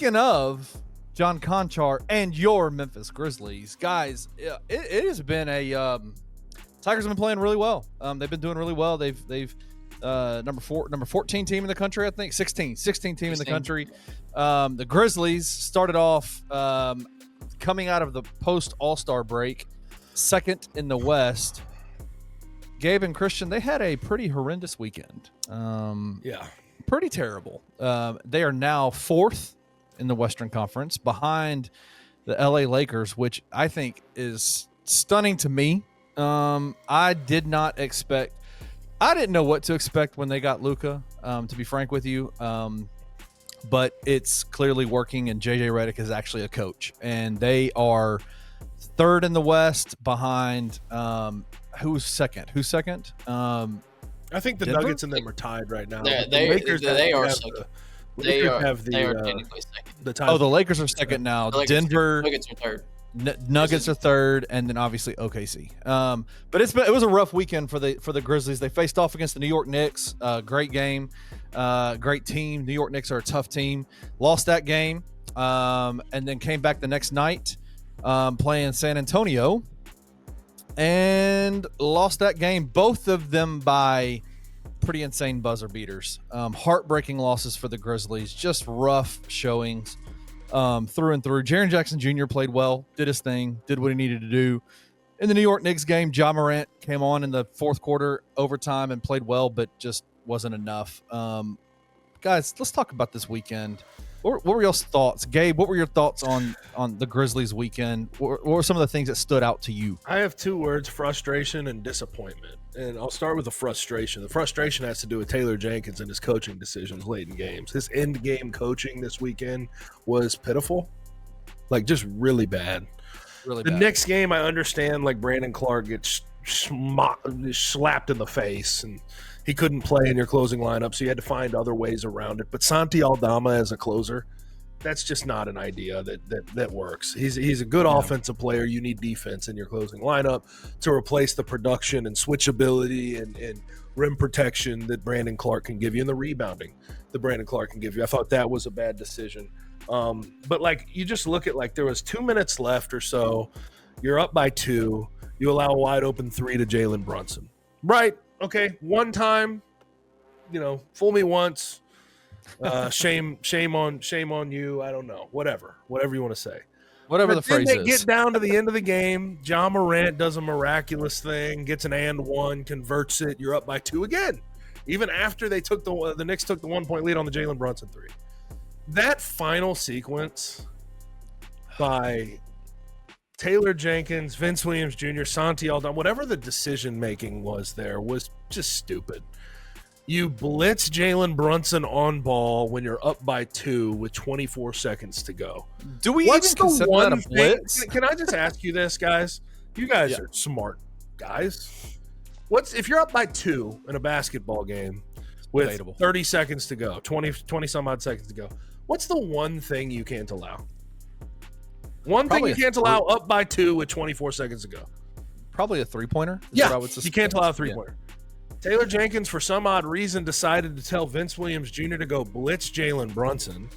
speaking of John Conchar and your Memphis Grizzlies, guys, it has been a Tigers have been playing really well. They've been doing really well. They've number 14 team in the country, I think 16 team in the country. The Grizzlies started off coming out of the post All-Star break, second in the West. Gabe and Christian, they had a pretty horrendous weekend. Pretty terrible. They are now fourth in the Western Conference behind the LA Lakers, which I think is stunning to me. I didn't know what to expect when they got Luka, to be frank with you. But it's clearly working, and JJ Redick is actually a coach, and they are third in the West behind who's second? I think the Denver? Nuggets and them are tied right now. They are second. They are technically second. The Lakers are second now. Denver, Nuggets are third. Nuggets are third, and then obviously OKC. But it was a rough weekend for the Grizzlies. They faced off against the New York Knicks. Great game, great team. New York Knicks are a tough team. Lost that game, and then came back the next night, playing San Antonio, and lost that game. Both of them by pretty insane buzzer beaters. Heartbreaking losses for the Grizzlies. Just rough showings. Through and through. Jaren Jackson Jr. played well, did his thing, did what he needed to do. In the New York Knicks game, Ja Morant came on in the fourth quarter overtime and played well, but just wasn't enough. Guys, let's talk about this weekend. What were your thoughts? Gabe, what were your thoughts on the Grizzlies weekend? What were some of the things that stood out to you? I have two words: frustration and disappointment. And I'll start with the frustration. The frustration has to do with Taylor Jenkins and his coaching decisions late in games. His end-game coaching this weekend was pitiful, like just really bad. Really the bad. Next game, I understand, like Brandon Clark gets slapped in the face and he couldn't play in your closing lineup, so you had to find other ways around it. But Santi Aldama as a closer, that's just not an idea that works. He's a good offensive player. You need defense in your closing lineup to replace the production and switchability and rim protection that Brandon Clark can give you, and the rebounding that Brandon Clark can give you. I thought that was a bad decision. But like, you just look at, like, there was 2 minutes left or so. You're up by 2. You allow a wide open 3 to Jalen Brunson. Right. Okay. One time, fool me once. Shame on you. I don't know. Whatever you want to say. Whatever but the phrase then they is. get down to the end of the game. Ja Morant does a miraculous thing, gets an and one, converts it. You're up by 2 again. Even after they took the Knicks took the 1-point lead on the Jalen Brunson 3. That final sequence by Taylor Jenkins, Vince Williams Jr., Santi Aldama, whatever the decision making was there, was just stupid. You blitz Jalen Brunson on ball when you're up by 2 with 24 seconds to go. Do we even consider that a blitz? Can I just ask you this, guys? You guys are smart guys. If you're up by 2 in a basketball game with Debatable. 30 seconds to go, 20 some odd seconds to go, what's the one thing you can't allow? Thing you can't allow up by 2 with 24 seconds to go. Probably a three-pointer. You can't allow a three-pointer. Taylor Jenkins, for some odd reason, decided to tell Vince Williams Jr. to go blitz Jalen Brunson.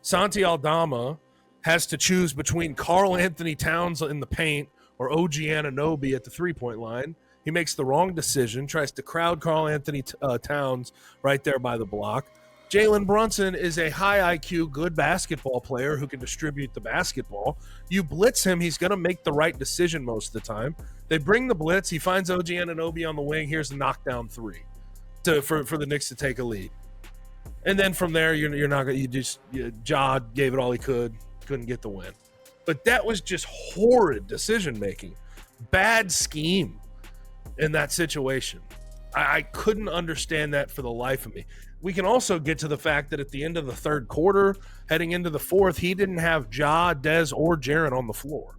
Santi Aldama has to choose between Karl Anthony Towns in the paint or OG Anunoby at the three-point line. He makes the wrong decision, tries to crowd Karl Anthony Towns right there by the block. Jalen Brunson is a high IQ, good basketball player who can distribute the basketball. You blitz him, he's going to make the right decision most of the time. They bring the blitz. He finds OG Anunoby on the wing. Here's the knockdown 3 for the Knicks to take a lead. And then from there, you're not going to – Ja gave it all he could, couldn't get the win. But that was just horrid decision-making. Bad scheme in that situation. I couldn't understand that for the life of me. We can also get to the fact that at the end of the third quarter, heading into the fourth, he didn't have Ja, Dez, or Jaren on the floor.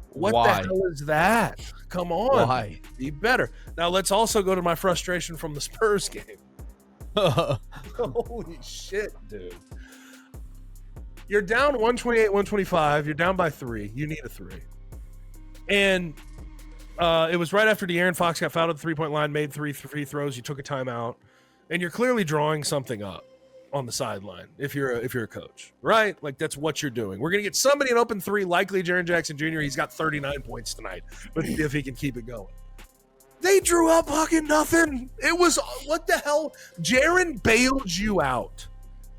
What the hell is that? Come on. Why? Be better. Now, let's also go to my frustration from the Spurs game. Holy shit, dude. You're down 128, 125. You're down by 3. You need a 3. And it was right after De'Aaron Fox got fouled at the three-point line, made 3 free throws. You took a timeout. And you're clearly drawing something up. on the sideline if you're a coach, right? Like that's what you're doing. We're gonna get somebody an open three, likely Jaren Jackson Jr. He's got 39 points tonight, but if he can keep it going. They drew up fucking nothing. It was what the hell? Jaren bailed you out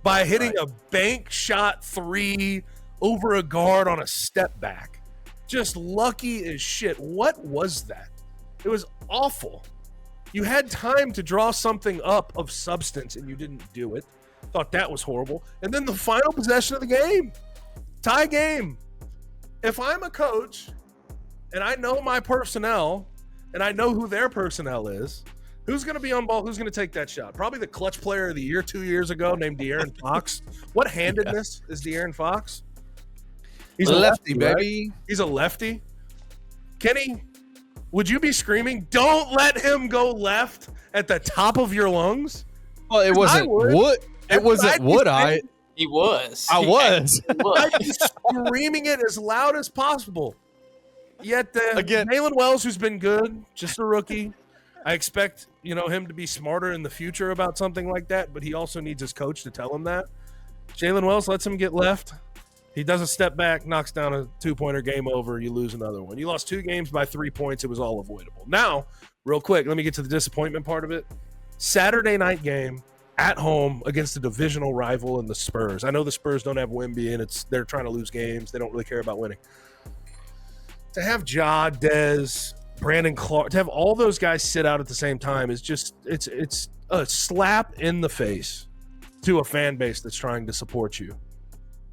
by hitting a bank shot three over a guard on a step back. Just lucky as shit. What was that? It was awful. You had time to draw something up of substance and you didn't do it. Thought that was horrible. And then the final possession of the game, tie game. If I'm a coach and I know my personnel and I know who their personnel is, who's going to be on ball? Who's going to take that shot? Probably the clutch player of the year 2 years ago named De'Aaron Fox. What handedness is De'Aaron Fox? He's a lefty, baby. Right? He's a lefty. Kenny, would you be screaming, don't let him go left at the top of your lungs? Well, it wasn't would. It wasn't would I. He was. I was. I'd be screaming it as loud as possible. Yet again, Jalen Wells, who's been good, just a rookie. I expect him to be smarter in the future about something like that, but he also needs his coach to tell him that. Jalen Wells lets him get left. He does a step back, knocks down a 2-pointer, game over. You lose another one. You lost 2 games by 3 points. It was all avoidable. Now, real quick, let me get to the disappointment part of it. Saturday night game at home against a divisional rival in the Spurs. I know the Spurs don't have Wemby, and they're trying to lose games. They don't really care about winning. To have Ja, Dez, Brandon Clark, to have all those guys sit out at the same time is just it's a slap in the face to a fan base that's trying to support you.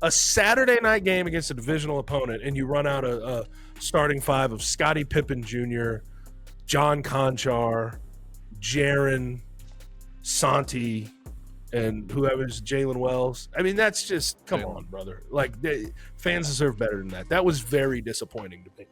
A Saturday night game against a divisional opponent, and you run out a starting 5 of Scottie Pippen Jr., John Conchar, Jaren, Santi, and whoever's Jalen Wells. I mean, that's just, come on, brother. Like, fans deserve better than that. That was very disappointing to me.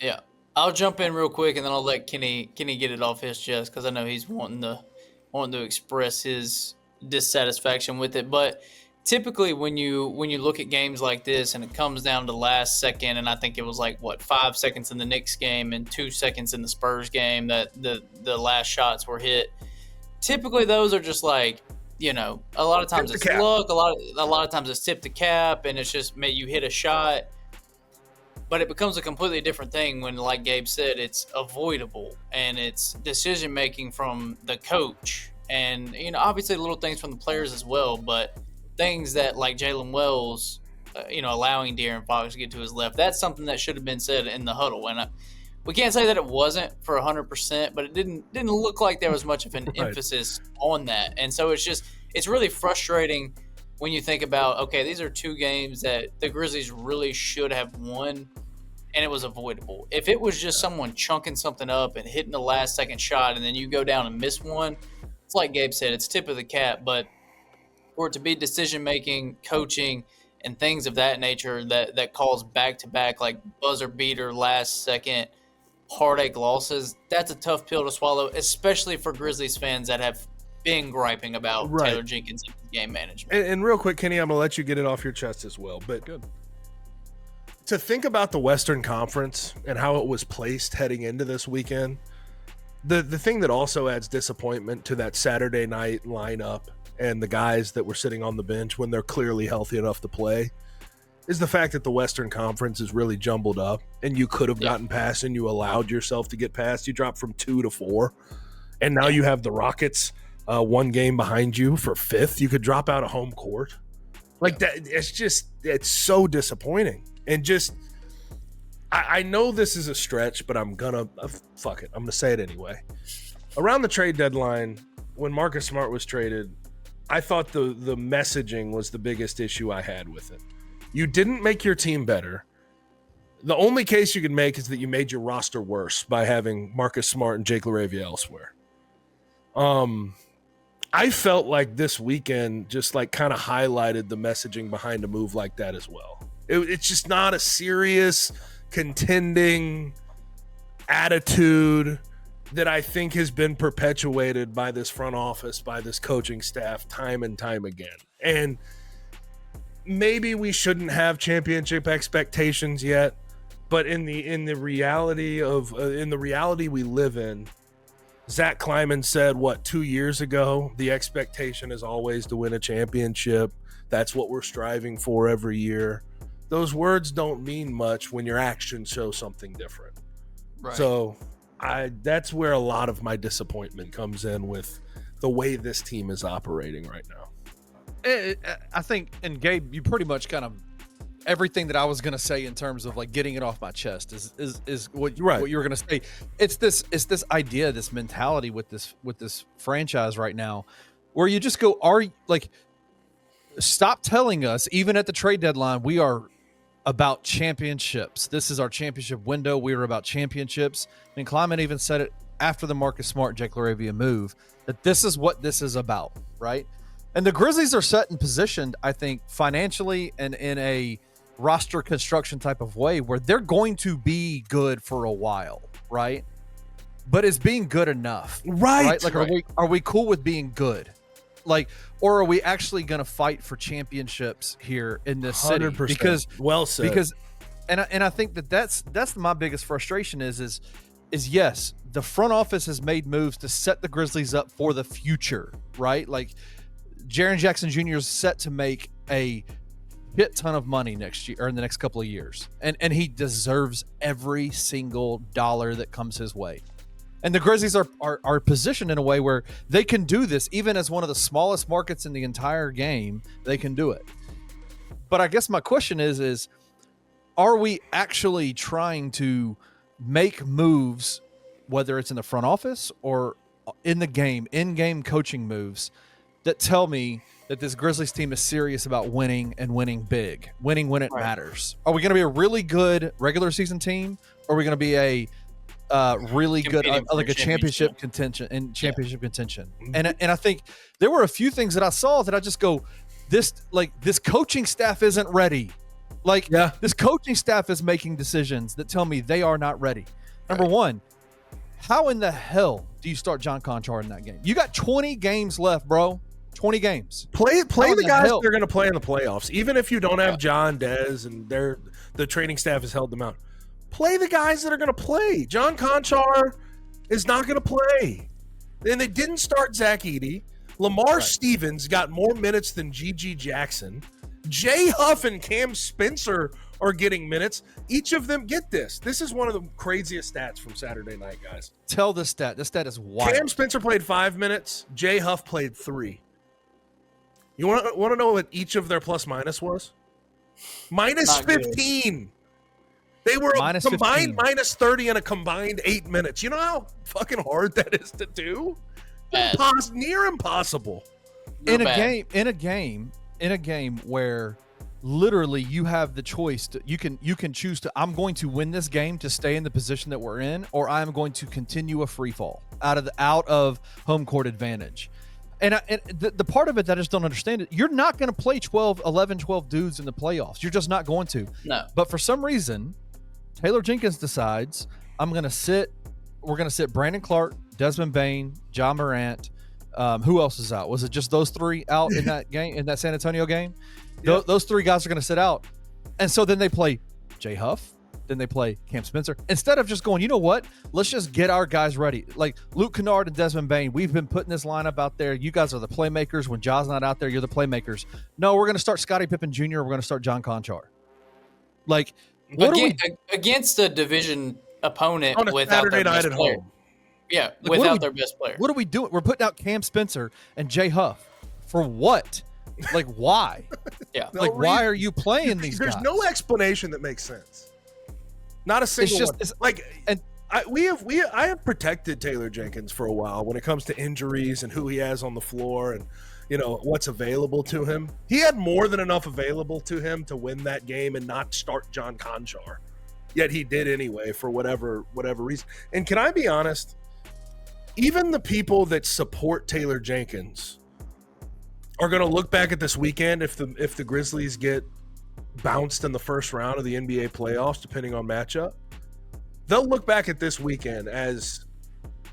Yeah. I'll jump in real quick, and then I'll let Kenny get it off his chest because I know he's wanting to express his dissatisfaction with it. But typically when you look at games like this and it comes down to last second, and I think it was 5 seconds in the Knicks game and 2 seconds in the Spurs game that the last shots were hit. Typically those are just a lot of times it's luck, a lot of times it's tip the cap, and it's just you hit a shot. But it becomes a completely different thing when, like Gabe said, it's avoidable and it's decision making from the coach, and obviously little things from the players as well, but things that like Jalen Wells, allowing De'Aaron Fox to get to his left, that's something that should have been said in the huddle. And we can't say that it wasn't for 100%, but it didn't look like there was much of an emphasis on that. And so it's really frustrating when you think about, okay, these are 2 games that the Grizzlies really should have won, and it was avoidable. If it was just someone chunking something up and hitting the last second shot, and then you go down and miss one, it's like Gabe said, it's tip of the cap. But for it to be decision-making, coaching, and things of that nature that calls back-to-back, like buzzer beater, last-second heartache losses, that's a tough pill to swallow, especially for Grizzlies fans that have been griping about Taylor Jenkins' game management. And real quick, Kenny, I'm going to let you get it off your chest as well. But good. To think about the Western Conference and how it was placed heading into this weekend, the thing that also adds disappointment to that Saturday night lineup and the guys that were sitting on the bench when they're clearly healthy enough to play is the fact that the Western Conference is really jumbled up, and you could have gotten past and you allowed yourself to get past. You dropped from 2 to 4, and now you have the Rockets 1 game behind you for 5th. You could drop out of home court. That. It's so disappointing. And I know this is a stretch, but I'm gonna fuck it. I'm gonna say it anyway. Around the trade deadline, when Marcus Smart was traded, I thought the messaging was the biggest issue I had with it. You didn't make your team better. The only case you can make is that you made your roster worse by having Marcus Smart and Jake LaRavia elsewhere. I felt like this weekend just kind of highlighted the messaging behind a move like that as well. It's just not a serious contending attitude that I think has been perpetuated by this front office, by this coaching staff time and time again. And maybe we shouldn't have championship expectations yet, but in the reality we live in, Zach Kleiman said, 2 years ago, the expectation is always to win a championship. That's what we're striving for every year. Those words don't mean much when your actions show something different. Right. So that's where a lot of my disappointment comes in with the way this team is operating right now. I think, and Gabe, you pretty much kind of everything that I was going to say in terms of like getting it off my chest is what you were going to say. It's this idea, this mentality with this franchise right now, where you just go, stop telling us, even at the trade deadline, we are about championships. This is our championship window. We are about championships. And Kleiman even said it after the Marcus Smart, Jake LaRavia move, that this is what this is about, right? And the Grizzlies are set and positioned, I think, financially and in a roster construction type of way where they're going to be good for a while, right? But is being good enough? Right. Like, are we cool with being good? Like, or are we actually going to fight for championships here in this city? 100%. Because well said. Because, and I think that's my biggest frustration is yes, the front office has made moves to set the Grizzlies up for the future, right? Like, Jaren Jackson Jr. is set to make a shit ton of money next year or in the next couple of years, and he deserves every single dollar that comes his way. And the Grizzlies are positioned in a way where they can do this, even as one of the smallest markets in the entire game. They can do it. But I guess my question is are we actually trying to make moves, whether it's in the front office or in the game, in-game coaching moves, that tell me that this Grizzlies team is serious about winning and winning big, winning when it matters? Are we going to be a really good regular season team? Or are we going to be a really good, like a championship contention and championship contention? And I think there were a few things that I saw that I just go, this coaching staff isn't ready. This coaching staff is making decisions that tell me they are not ready. Number one, how in the hell do you start John Conchar in that game? You got 20 games left, bro. 20 games. Play the guys that are going to play in the playoffs. Even if you don't have John, Dez, and the training staff has held them out. Play the guys that are going to play. John Conchar is not going to play. And they didn't start Zach Edey. Lamar Stevens got more minutes than G.G. Jackson. Jay Huff and Cam Spencer are getting minutes. Each of them, get this. This is one of the craziest stats from Saturday night, guys. Tell the stat. This stat is wild. Cam Spencer played 5 minutes. Jay Huff played 3. You want to know what each of their plus minus was? Minus 15. They were a combined minus 30 in a combined 8 minutes. You know how fucking hard that is to do? Near impossible. In a game where literally you have the choice to, you can choose to, I'm going to win this game to stay in the position that we're in, or I'm going to continue a free fall out of home court advantage. And the part of it that I just don't understand it, you're not going to play 11, 12 dudes in the playoffs. You're just not going to. No. But for some reason, Taylor Jenkins decides we're going to sit Brandon Clark, Desmond Bane, John Morant. Who else is out? Was it just those three out in that game, in that San Antonio game? Yep. Those three guys are going to sit out. And so then they play Jay Huff. Then they play Cam Spencer. Instead of just going, you know what? Let's just get our guys ready. Like Luke Kennard and Desmond Bane, we've been putting this lineup out there. You guys are the playmakers. When Ja's not out there, you're the playmakers. No, we're going to start Scottie Pippen Jr. We're going to start John Conchar. Like, against a division opponent on a without Saturday their night best at player. home. Yeah, like, without their best player. What are we doing? We're putting out Cam Spencer and Jay Huff. For what? Like, why? Yeah. Like, why are you playing these guys? There's no explanation that makes sense. Not a single one. I have protected Taylor Jenkins for a while when it comes to injuries and who he has on the floor and, you know, what's available to him. He had more than enough available to him to win that game and not start John Conchar. Yet he did anyway for whatever reason. And can I be honest? Even the people that support Taylor Jenkins are going to look back at this weekend if the Grizzlies get bounced in the first round of the NBA playoffs, depending on matchup. They'll look back at this weekend as,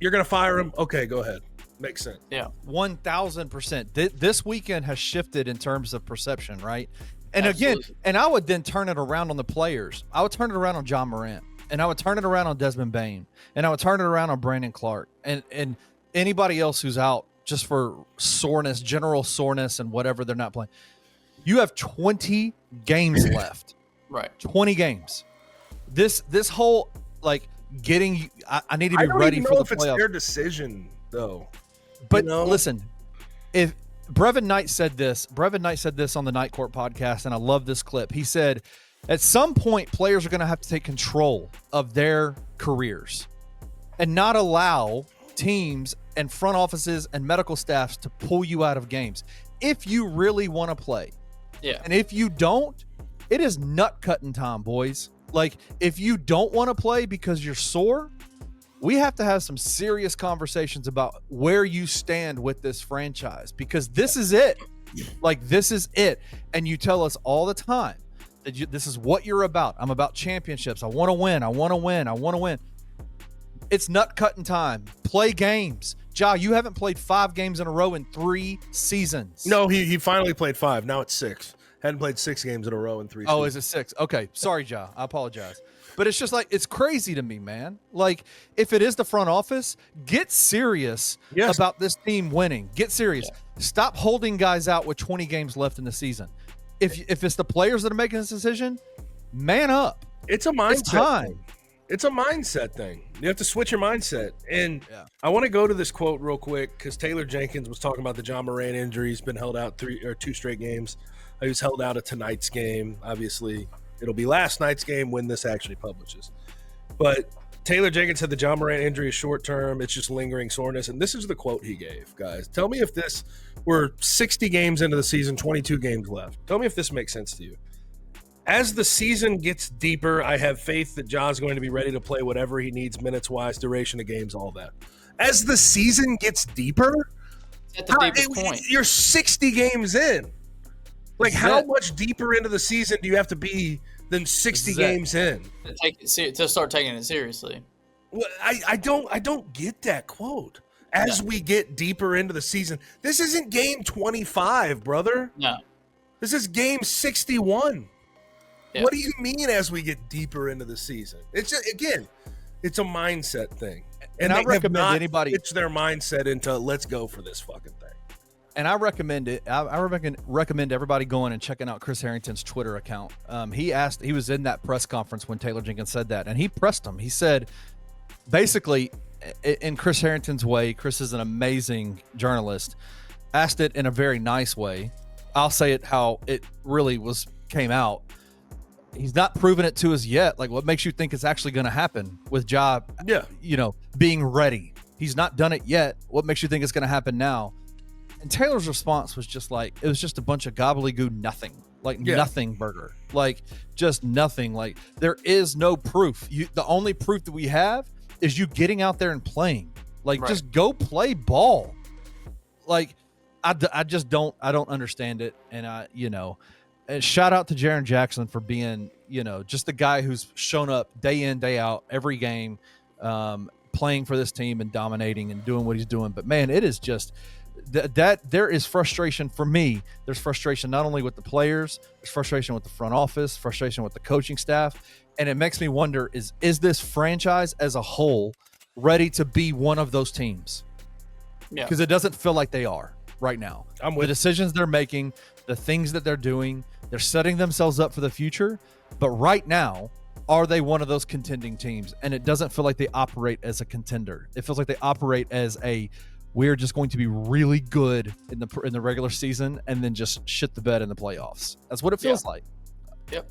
you're going to fire him? Okay, go ahead. Makes sense. Yeah. 1,000%. This weekend has shifted in terms of perception, right? And Absolutely. again, and I would then turn it around on the players. I would turn it around on John Morant and I would turn it around on Desmond Bain, and I would turn it around on Brandon Clark, and anybody else who's out just for soreness, general soreness, and whatever they're not playing. You have 20 games left. Right. 20 games. This whole like getting. I need to be ready for the playoffs. I don't even know if it's their decision though. But listen, if Brevin Knight said this on the Night Court podcast, and I love this clip. He said, at some point, players are going to have to take control of their careers and not allow teams and front offices and medical staffs to pull you out of games. If you really want to play. Yeah. And if you don't, it is nut cutting time, boys. Like, if you don't want to play because you're sore, we have to have some serious conversations about where you stand with this franchise, because this is it. Like, this is it. And you tell us all the time that this is what you're about. I'm about championships. I want to win. I want to win. I want to win. It's nut cutting time. Play games. Ja, you haven't played 5 games in a row in 3 seasons. No, he finally played 5. Now it's 6. Hadn't played 6 games in a row in 3 seasons. Oh, is it 6? Okay. Sorry, Ja. I apologize. But it's just like, it's crazy to me, man. Like, if it is the front office, get serious about this team winning. Get serious. Yeah. Stop holding guys out with 20 games left in the season. If it's the players that are making this decision, man up. It's a mindset thing. It's a mindset thing. You have to switch your mindset. And I want to go to this quote real quick, because Taylor Jenkins was talking about the John Moran injury. He's been held out 2 straight games. He was held out of tonight's game. Obviously, it'll be last night's game when this actually publishes. But Taylor Jenkins said the John Moran injury is short term. It's just lingering soreness. And this is the quote he gave, guys. Tell me if this were 60 games into the season, 22 games left. Tell me if this makes sense to you. As the season gets deeper, I have faith that John's going to be ready to play whatever he needs, minutes-wise, duration of games, all that. As the season gets deeper, at the deepest point, you're 60 games in. Like, how much deeper into the season do you have to be than 60 games in to start taking it seriously? Well, I don't get that quote. As we get deeper into the season, this isn't game 25, brother. No, this is game 61. Yeah. What do you mean as we get deeper into the season? It's just, again, it's a mindset thing. And I recommend anybody pitch their mindset into let's go for this fucking thing. And I recommend it. I recommend everybody going and checking out Chris Harrington's Twitter account. He was in that press conference when Taylor Jenkins said that, and he pressed him. He said, basically, in Chris Harrington's way, Chris is an amazing journalist, asked it in a very nice way. I'll say it how it really came out. He's not proven it to us yet. Like, what makes you think it's actually going to happen with Ja, being ready? He's not done it yet. What makes you think it's going to happen now? And Taylor's response was just like, it was just a bunch of gobbledygook nothing. Nothing burger. Like, just nothing. Like, there is no proof. The only proof that we have is you getting out there and playing. Like, just go play ball. Like, I don't understand it. And shout out to Jaren Jackson for being, just the guy who's shown up day in, day out, every game, playing for this team and dominating and doing what he's doing. But man, it is just that there is frustration for me. There's frustration not only with the players, there's frustration with the front office, frustration with the coaching staff. And it makes me wonder, is this franchise as a whole ready to be one of those teams? Yeah. Because it doesn't feel like they are right now. The decisions they're making, the things that they're doing, they're setting themselves up for the future. But right now, are they one of those contending teams? And it doesn't feel like they operate as a contender. It feels like they operate as we're just going to be really good in the regular season and then just shit the bed in the playoffs. That's what it feels like. Yep.